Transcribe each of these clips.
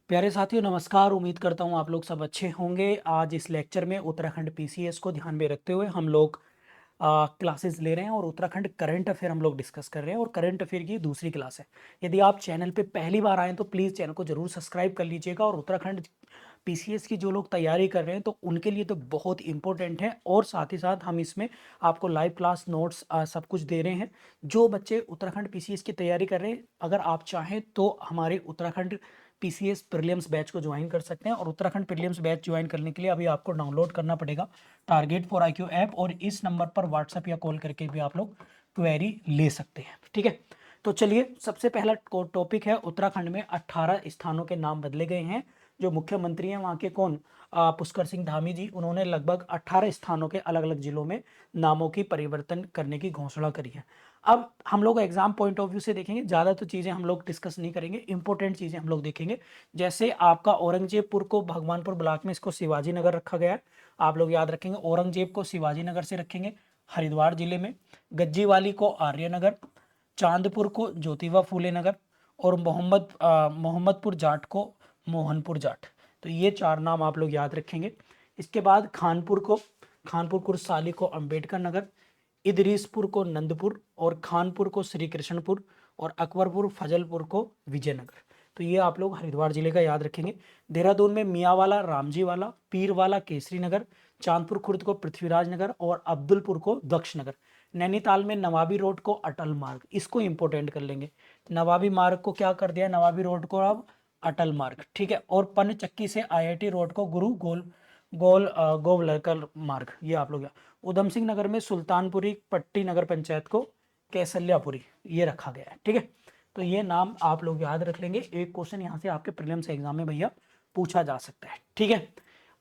प्यारे साथियों नमस्कार। उम्मीद करता हूँ आप लोग सब अच्छे होंगे। आज इस लेक्चर में उत्तराखंड पीसीएस को ध्यान में रखते हुए हम लोग क्लासेस ले रहे हैं और उत्तराखंड करंट अफेयर हम लोग डिस्कस कर रहे हैं और करंट अफेयर की दूसरी क्लास है। यदि आप चैनल पे पहली बार आए तो प्लीज़ चैनल को जरूर सब्सक्राइब कर लीजिएगा। और उत्तराखंड पीसीएस की जो लोग तैयारी कर रहे हैं तो उनके लिए तो बहुत इंपॉर्टेंट है और साथ ही साथ हम इसमें आपको लाइव क्लास नोट्स सब कुछ दे रहे हैं। जो बच्चे उत्तराखंड पीसीएस की तैयारी कर रहे हैं, अगर आप चाहें तो हमारे उत्तराखंड पीसीएस प्रीलिम्स बैच को ज्वाइन कर सकते हैं। और उत्तराखंड प्रीलिम्स बैच ज्वाइन करने के लिए अभी आपको डाउनलोड करना पड़ेगा टारगेट फॉर आईक्यू ऐप, और इस नंबर पर व्हाट्सएप या कॉल करके भी आप लोग क्वेरी ले सकते हैं। ठीक है, तो चलिए सबसे पहला टॉपिक है उत्तराखंड में 18 स्थानों के नाम बदले गए हैं। जो मुख्यमंत्री हैं वहाँ के कौन, पुष्कर सिंह धामी जी, उन्होंने लगभग 18 स्थानों के अलग अलग जिलों में नामों की परिवर्तन करने की घोषणा करी है। अब हम लोग एग्जाम पॉइंट ऑफ व्यू से देखेंगे, ज़्यादा तो चीज़ें हम लोग डिस्कस नहीं करेंगे, इंपॉर्टेंट चीज़ें हम लोग देखेंगे। जैसे आपका औरंगजेबपुर को भगवानपुर ब्लॉक में इसको शिवाजी नगर रखा गया है, आप लोग याद रखेंगे। औरंगजेब को शिवाजी नगर से रखेंगे हरिद्वार जिले में, गज्जीवाली को आर्य नगर, चांदपुर को ज्योतिबा फूले नगर, और मोहम्मदपुर जाट को मोहनपुर जाट। तो ये चार नाम आप लोग याद रखेंगे। इसके बाद खानपुर कुर्साली को अंबेडकर नगर, इदरीसपुर को नंदपुर, और खानपुर को श्री कृष्णपुर, और अकबरपुर फजलपुर को विजयनगर। तो ये आप लोग हरिद्वार जिले का याद रखेंगे। देहरादून में मियाँवाला रामजीवाला, पीरवाला केसरी नगर, चांदपुर खुर्द को पृथ्वीराज नगर, और अब्दुलपुर को दक्ष नगर। नैनीताल में नवाबी रोड को अटल मार्ग, इसको इंपोर्टेंट कर लेंगे। नवाबी मार्ग को क्या कर दिया, नवाबी रोड को अब अटल मार्ग। ठीक है, और पनचक्की से आईआईटी रोड को गुरु गोवलकर मार्ग, ये आप लोग। उधम सिंह नगर में सुल्तानपुरी पट्टी नगर पंचायत को कैसल्यापुरी, ये रखा गया है। ठीक है, तो ये नाम आप लोग याद रख लेंगे। एक क्वेश्चन यहाँ से आपके प्रीलिम्स एग्जाम में भैया पूछा जा सकता है। ठीक है,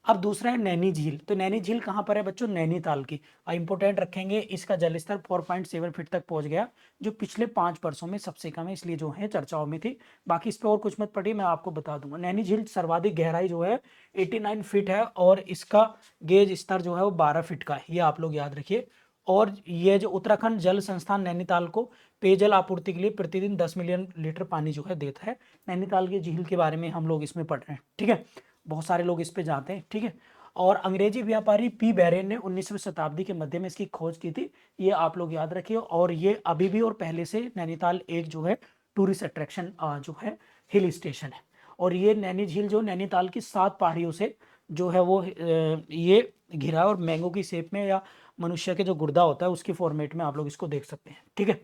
अब दूसरा है नैनी झील। तो नैनी झील कहाँ पर है बच्चों, नैनीताल की। इंपोर्टेंट रखेंगे, इसका जलस्तर 4.7 फीट तक पहुंच गया, जो पिछले 5 वर्षों में सबसे कम है, इसलिए जो है चर्चाओं में थी। बाकी इस पर और कुछ मत पढ़िए, मैं आपको बता दूंगा। नैनी झील सर्वाधिक गहराई जो है 89 फीट है, और इसका गेज स्तर जो है वो 12 फीट का है, ये आप लोग याद रखिए। और ये जो उत्तराखंड जल संस्थान नैनीताल को पेयजल आपूर्ति के लिए प्रतिदिन 10 मिलियन लीटर पानी जो है देता है। नैनीताल की झील के बारे में हम लोग इसमें पढ़ रहे हैं। ठीक है, बहुत सारे लोग इस पे जाते हैं। ठीक है, और अंग्रेजी व्यापारी पी बैरेन ने 19वीं शताब्दी के मध्य में इसकी खोज की थी, ये आप लोग याद रखिए। और ये अभी भी और पहले से नैनीताल एक जो है टूरिस्ट अट्रैक्शन जो है हिल स्टेशन है। और ये नैनी झील जो नैनीताल की 7 पहाड़ियों से जो है वो ये घिरा है, और मैंगो की शेप में या मनुष्य के जो गुर्दा होता है उसकी फॉर्मेट में आप लोग इसको देख सकते हैं। ठीक है,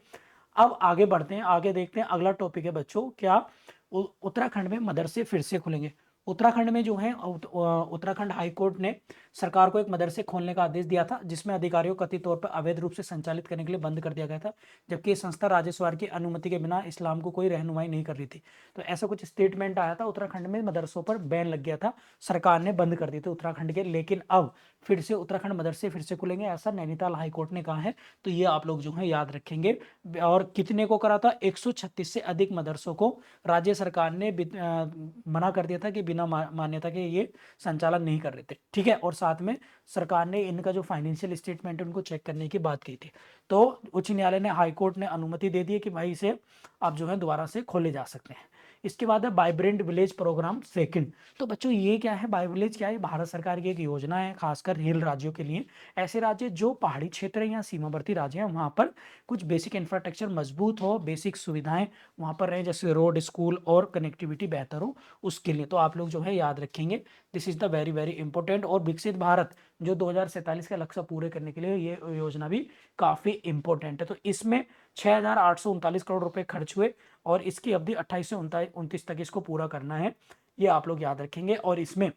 अब आगे बढ़ते हैं, आगे देखते हैं। अगला टॉपिक है बच्चों, क्या उत्तराखंड में मदरसे फिर से खुलेंगे। उत्तराखंड में जो है उत्तराखंड हाई कोर्ट ने सरकार को एक मदरसे खोलने का आदेश दिया था, जिसमें अधिकारियों को कथित तौर पर अवैध रूप से संचालित करने के लिए बंद कर दिया गया था, जबकि ये संस्था राज्य सरकार की अनुमति के बिना इस्लाम को कोई रहनुमाई नहीं कर रही थी। तो ऐसा कुछ स्टेटमेंट आया था, उत्तराखंड में मदरसों पर बैन लग गया था, सरकार ने बंद कर दिए थे उत्तराखंड के। लेकिन अब फिर से उत्तराखंड मदरसे फिर से खुलेंगे, ऐसा नैनीताल हाईकोर्ट ने कहा है। तो ये आप लोग जो है याद रखेंगे। और कितने को करा था, 136 से अधिक मदरसों को राज्य सरकार ने मना कर दिया था कि बिना मान्यता के ये संचालन नहीं कर रहे थे। ठीक है, और साथ में सरकार ने इनका जो फाइनेंशियल स्टेटमेंट है उनको चेक करने की बात की थी। तो उच्च न्यायालय ने, हाई कोर्ट ने अनुमति दे दी है कि भाई इसे आप जो है दोबारा से खोले जा सकते हैं। इसके बाद है वाइब्रेंट विलेज प्रोग्राम सेकंड। तो बच्चों ये क्या है, वाइब्रेंट विलेज क्या है, भारत सरकार की एक योजना है खासकर हिल राज्यों के लिए। ऐसे राज्य जो पहाड़ी क्षेत्र या सीमावर्ती राज्य हैं वहां पर कुछ बेसिक इंफ्रास्ट्रक्चर मजबूत हो, बेसिक सुविधाएं वहां पर रहे, जैसे रोड, स्कूल और कनेक्टिविटी बेहतर हो, उसके लिए। तो आप लोग जो है याद रखेंगे, this is the very very important. और विकसित भारत जो 2047 का लक्ष्य पूरे करने के लिए ये योजना भी काफी इंपॉर्टेंट है। तो इसमें 6,839 करोड़ रुपए खर्च हुए, और इसकी अवधि 28 से 29 तक इसको पूरा करना है, ये आप लोग याद रखेंगे। और इसमें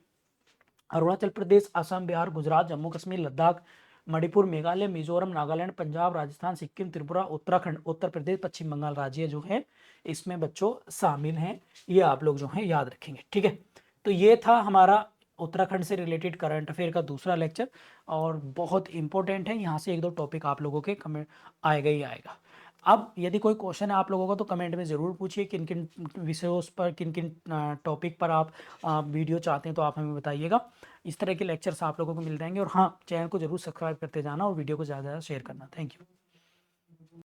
अरुणाचल प्रदेश, असम, बिहार, गुजरात, जम्मू कश्मीर, लद्दाख, मणिपुर, मेघालय, मिजोरम, नागालैंड, पंजाब, राजस्थान, सिक्किम, त्रिपुरा, उत्तराखंड, उत्तर प्रदेश, पश्चिम बंगाल राज्य जो है इसमें बच्चों शामिल हैं, ये आप लोग जो है याद रखेंगे। ठीक है, तो ये था हमारा उत्तराखंड से रिलेटेड करंट अफेयर का दूसरा लेक्चर, और बहुत इंपॉर्टेंट है। यहाँ से एक दो टॉपिक आप लोगों के कमेंट आएगा ही आएगा। अब यदि कोई क्वेश्चन है आप लोगों का तो कमेंट में ज़रूर पूछिए, किन किन विषयों पर, किन किन टॉपिक पर आप वीडियो चाहते हैं तो आप हमें बताइएगा। इस तरह के लेक्चर्स आप लोगों को मिल जाएंगे। और हाँ, चैनल को जरूर सब्सक्राइब करते जाना और वीडियो को ज़्यादा से ज़्यादा शेयर करना। Thank you.